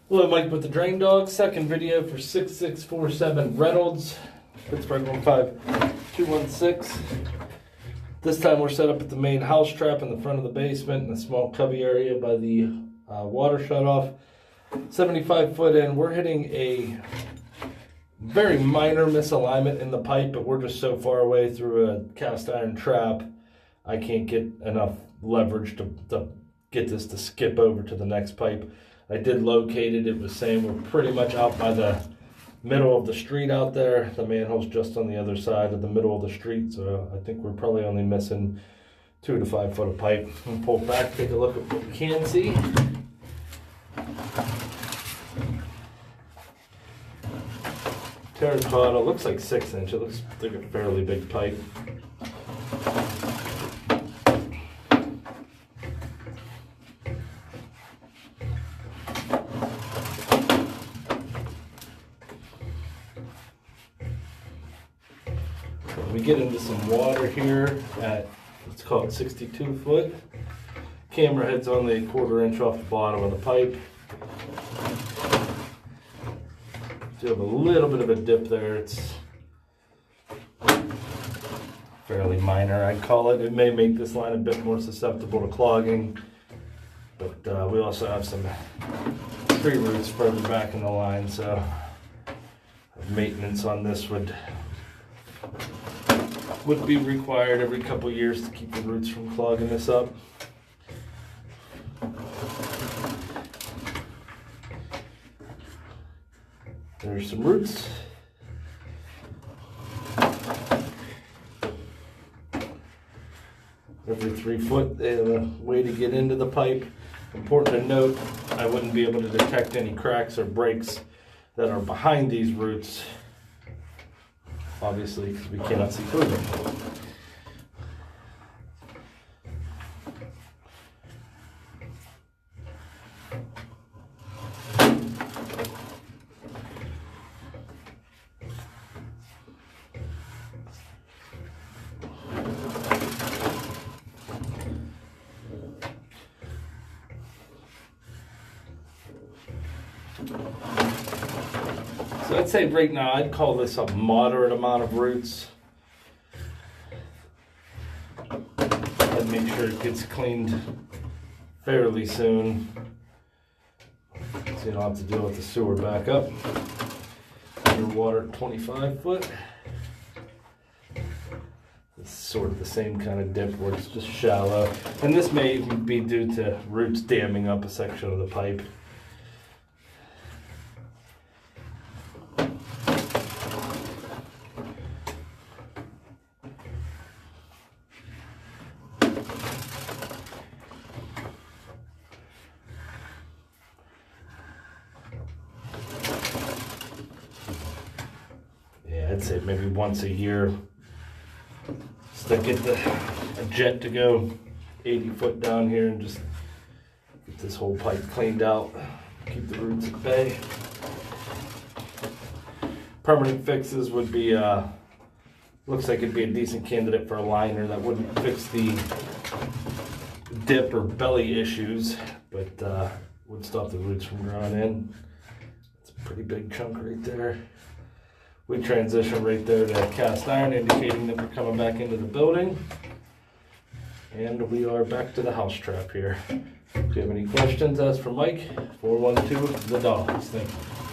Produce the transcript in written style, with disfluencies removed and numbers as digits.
Hello, Mike with the Drain Dog. Second video for 6647 Reynolds, Pittsburgh 15216. This time we're set up at the main house trap in the front of the basement in a small cubby area by the water shutoff. 75 foot in. We're hitting a very minor misalignment in the pipe, but we're just so far away through a cast iron trap, I can't get enough leverage to get this to skip over to the next pipe. I did locate it. It was saying we're pretty much out by the middle of the street out there. The manhole's just on the other side of the middle of the street, so I think we're probably only missing 2 to 5 foot of pipe. We'll pull back, take a look at what we can see. Terracotta, looks like 6 inch. It looks like a fairly big pipe. We get into some water here at, let's call it 62 foot. Camera head's only a 1/4 inch off the bottom of the pipe. You have a little bit of a dip there. It's fairly minor, I'd call it. It may make this line a bit more susceptible to clogging, but we also have some tree roots further back in the line, so maintenance on this would be required every couple years to keep the roots from clogging this up. There's some roots. Every 3 foot, they have a way to get into the pipe. Important to note, I wouldn't be able to detect any cracks or breaks that are behind these roots, obviously, because we cannot see through them. So I'd say right now, I'd call this a moderate amount of roots. I'd make sure it gets cleaned fairly soon, so you don't have to deal with the sewer backup. Underwater 25 foot. It's sort of the same kind of dip where it's just shallow. And this may even be due to roots damming up a section of the pipe. I'd say maybe once a year, just to get a jet to go 80 foot down here and just get this whole pipe cleaned out, keep the roots at bay. Permanent fixes would be, looks like it'd be a decent candidate for a liner that wouldn't fix the dip or belly issues, but would stop the roots from growing in. It's a pretty big chunk right there. We transition right there to cast iron, indicating that we're coming back into the building. And we are back to the house trap here. If you have any questions, ask for Mike, 412 The Dogs. Thank you.